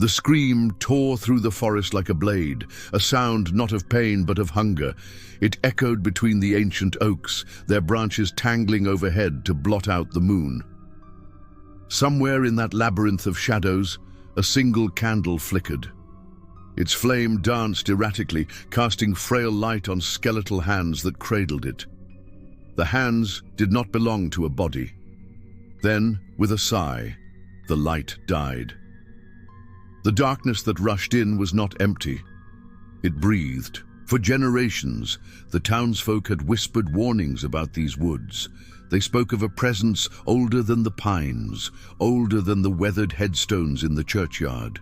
The scream tore through the forest like a blade, a sound not of pain but of hunger. It echoed between the ancient oaks, their branches tangling overhead to blot out the moon. Somewhere in that labyrinth of shadows, a single candle flickered. Its flame danced erratically, casting frail light on skeletal hands that cradled it. The hands did not belong to a body. Then, with a sigh, the light died. The darkness that rushed in was not empty. It breathed. For generations, the townsfolk had whispered warnings about these woods. They spoke of a presence older than the pines, older than the weathered headstones in the churchyard.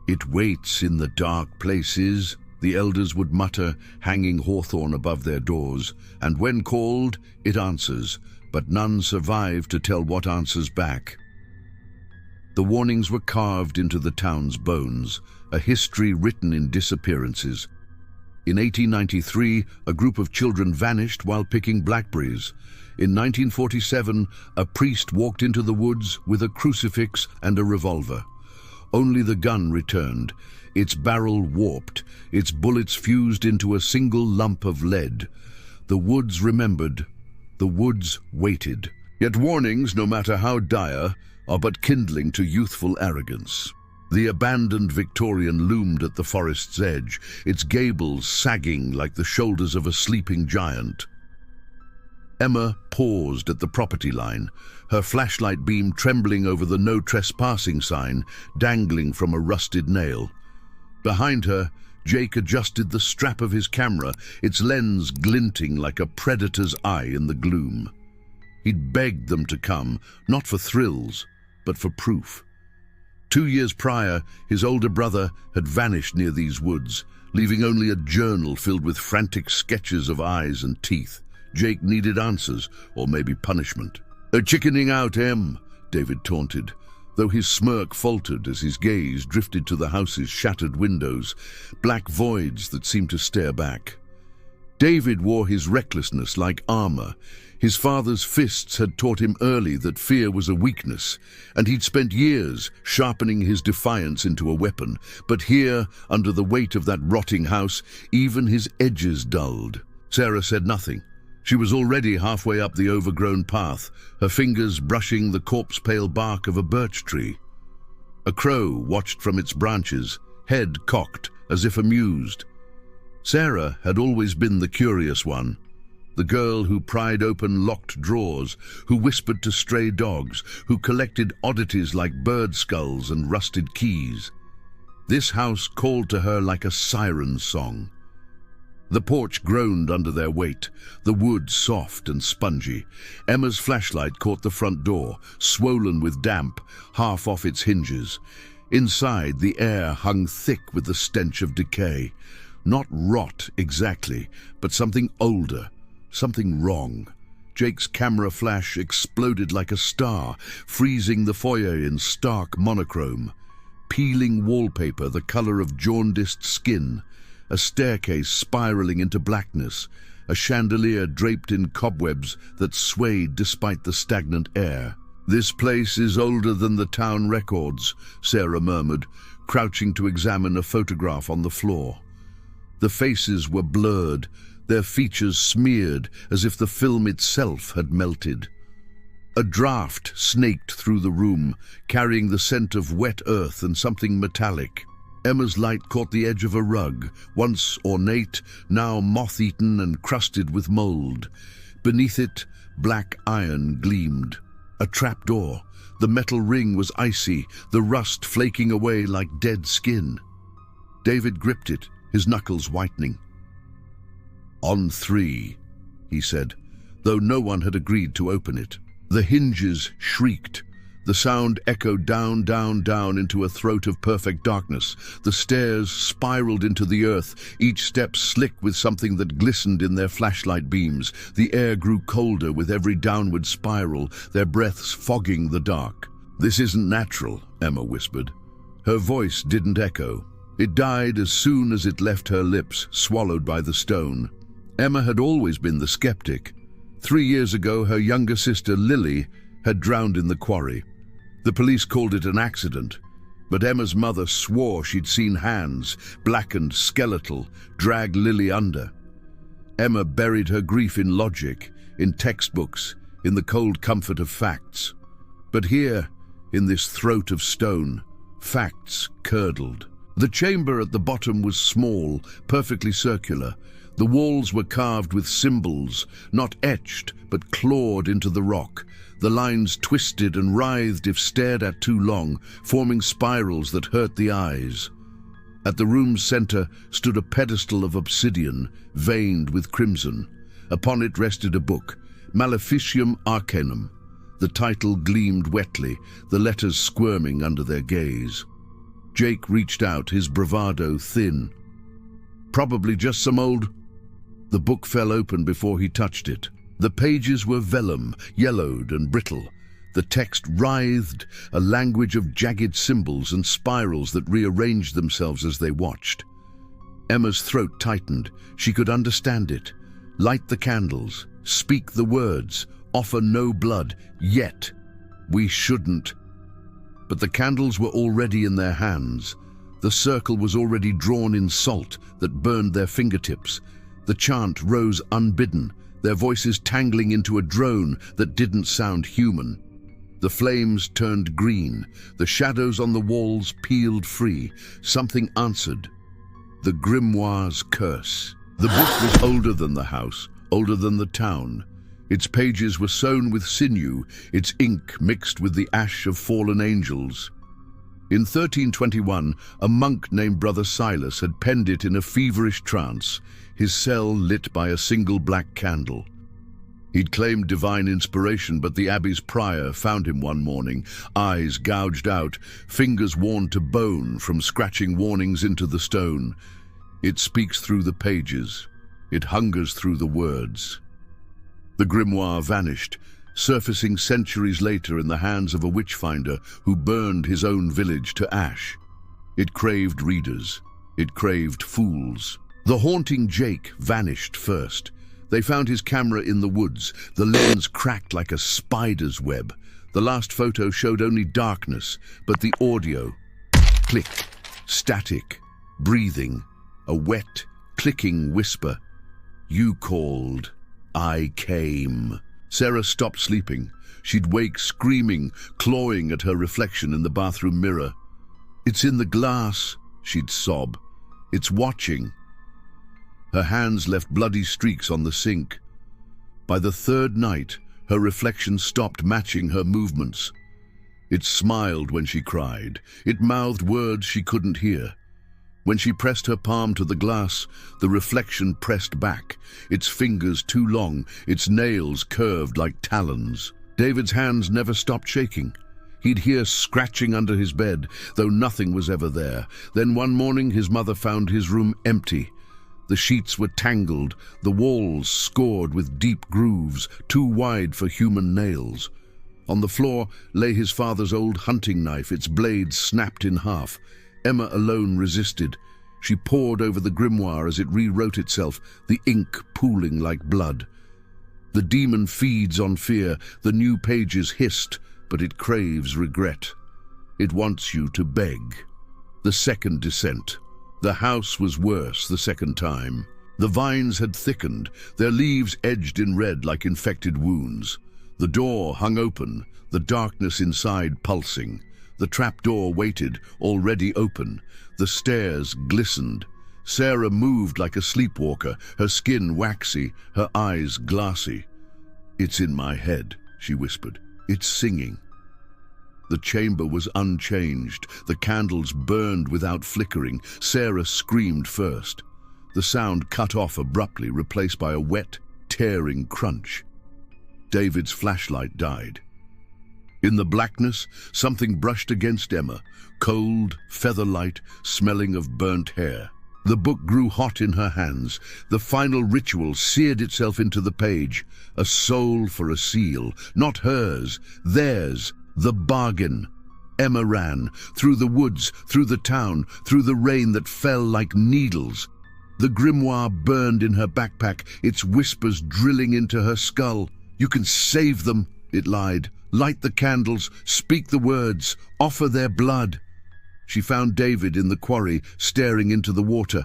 "It waits in the dark places," the elders would mutter, hanging hawthorn above their doors, "and when called, it answers, but none survive to tell what answers back." The warnings were carved into the town's bones, a history written in disappearances. In 1893, a group of children vanished while picking blackberries. In 1947, a priest walked into the woods with a crucifix and a revolver. Only the gun returned, its barrel warped, its bullets fused into a single lump of lead. The woods remembered, the woods waited. Yet warnings, no matter how dire, are but kindling to youthful arrogance. The abandoned Victorian loomed at the forest's edge, its gables sagging like the shoulders of a sleeping giant. Emma paused at the property line, her flashlight beam trembling over the no trespassing sign dangling from a rusted nail. Behind her, Jake adjusted the strap of his camera, its lens glinting like a predator's eye in the gloom. He'd begged them to come, not for thrills, but for proof. 2 years prior, his older brother had vanished near these woods, leaving only a journal filled with frantic sketches of eyes and teeth. Jake needed answers, or maybe punishment. "They're chickening out, Em," David taunted, though his smirk faltered as his gaze drifted to the house's shattered windows, black voids that seemed to stare back. David wore his recklessness like armor. His father's fists had taught him early that fear was a weakness, and he'd spent years sharpening his defiance into a weapon. But here, under the weight of that rotting house, even his edges dulled. Sarah said nothing. She was already halfway up the overgrown path, her fingers brushing the corpse-pale bark of a birch tree. A crow watched from its branches, head cocked as if amused. Sarah had always been the curious one, the girl who pried open locked drawers, who whispered to stray dogs, who collected oddities like bird skulls and rusted keys. This house called to her like a siren's song. The porch groaned under their weight, the wood soft and spongy. Emma's flashlight caught the front door, swollen with damp, half off its hinges. Inside, the air hung thick with the stench of decay. Not rot exactly, but something older, something wrong. Jake's camera flash exploded like a star, freezing the foyer in stark monochrome. Peeling wallpaper the color of jaundiced skin, a staircase spiraling into blackness, a chandelier draped in cobwebs that swayed despite the stagnant air. "This place is older than the town records," Sarah murmured, crouching to examine a photograph on the floor. The faces were blurred, their features smeared as if the film itself had melted. A draft snaked through the room, carrying the scent of wet earth and something metallic. Emma's light caught the edge of a rug, once ornate, now moth-eaten and crusted with mold. Beneath it, black iron gleamed. A trapdoor. The metal ring was icy, the rust flaking away like dead skin. David gripped it, his knuckles whitening. "On 3, he said, though no one had agreed to open it. The hinges shrieked. The sound echoed down, down, down into a throat of perfect darkness. The stairs spiraled into the earth, each step slick with something that glistened in their flashlight beams. The air grew colder with every downward spiral, their breaths fogging the dark. "This isn't natural," Emma whispered. Her voice didn't echo. It died as soon as it left her lips, swallowed by the stone. Emma had always been the skeptic. 3 years ago, her younger sister, Lily, had drowned in the quarry. The police called it an accident. But Emma's mother swore she'd seen hands, blackened, skeletal, drag Lily under. Emma buried her grief in logic, in textbooks, in the cold comfort of facts. But here, in this throat of stone, facts curdled. The chamber at the bottom was small, perfectly circular. The walls were carved with symbols, not etched, but clawed into the rock. The lines twisted and writhed if stared at too long, forming spirals that hurt the eyes. At the room's center stood a pedestal of obsidian, veined with crimson. Upon it rested a book, Maleficium Arcanum. The title gleamed wetly, the letters squirming under their gaze. Jake reached out, his bravado thin. Probably just some old... The book fell open before he touched it. The pages were vellum, yellowed and brittle. The text writhed, a language of jagged symbols and spirals that rearranged themselves as they watched. Emma's throat tightened. She could understand it. Light the candles, speak the words, offer no blood, yet we shouldn't. But the candles were already in their hands. The circle was already drawn in salt that burned their fingertips. The chant rose unbidden, their voices tangling into a drone that didn't sound human. The flames turned green, the shadows on the walls peeled free. Something answered. The grimoire's curse. The book was older than the house, older than the town. Its pages were sewn with sinew, its ink mixed with the ash of fallen angels. In 1321, a monk named Brother Silas had penned it in a feverish trance, his cell lit by a single black candle. He'd claimed divine inspiration, but the abbey's prior found him one morning, eyes gouged out, fingers worn to bone from scratching warnings into the stone. It speaks through the pages. It hungers through the words. The grimoire vanished, surfacing centuries later in the hands of a witchfinder who burned his own village to ash. It craved readers. It craved fools. The haunting Jake vanished first. They found his camera in the woods, the lens cracked like a spider's web. The last photo showed only darkness, but the audio. Click, static, breathing, a wet, clicking whisper. You called. I came. Sarah stopped sleeping. She'd wake screaming, clawing at her reflection in the bathroom mirror. It's in the glass, she'd sob. It's watching. Her hands left bloody streaks on the sink. By the third night, her reflection stopped matching her movements. It smiled when she cried. It mouthed words she couldn't hear. When she pressed her palm to the glass, the reflection pressed back, its fingers too long, its nails curved like talons. David's hands never stopped shaking. He'd hear scratching under his bed, though nothing was ever there. Then one morning his mother found his room empty. The sheets were tangled, the walls scored with deep grooves, too wide for human nails. On the floor lay his father's old hunting knife, its blade snapped in half. Emma alone resisted. She pored over the grimoire as it rewrote itself, the ink pooling like blood. The demon feeds on fear, the new pages hissed, but it craves regret. It wants you to beg. The second descent. The house was worse the second time. The vines had thickened, their leaves edged in red like infected wounds. The door hung open, the darkness inside pulsing. The trapdoor waited, already open. The stairs glistened. Sarah moved like a sleepwalker, her skin waxy, her eyes glassy. It's in my head, she whispered. It's singing. The chamber was unchanged. The candles burned without flickering. Sarah screamed first. The sound cut off abruptly, replaced by a wet, tearing crunch. David's flashlight died. In the blackness, something brushed against Emma, cold, feather-light, smelling of burnt hair. The book grew hot in her hands. The final ritual seared itself into the page. A soul for a seal, not hers, theirs. The bargain. Emma ran, through the woods, through the town, through the rain that fell like needles. The grimoire burned in her backpack, its whispers drilling into her skull. You can save them, it lied. Light the candles, speak the words, offer their blood. She found David in the quarry, staring into the water.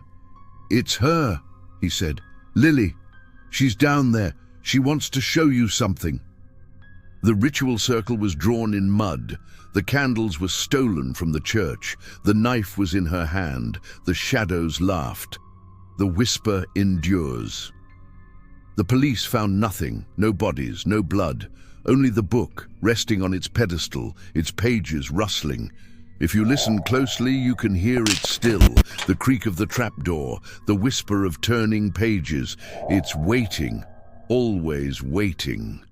"It's her," he said. "Lily. She's down there. She wants to show you something." The ritual circle was drawn in mud. The candles were stolen from the church. The knife was in her hand. The shadows laughed. The whisper endures. The police found nothing, no bodies, no blood, only the book resting on its pedestal, its pages rustling. If you listen closely, you can hear it still, the creak of the trapdoor, the whisper of turning pages. It's waiting, always waiting.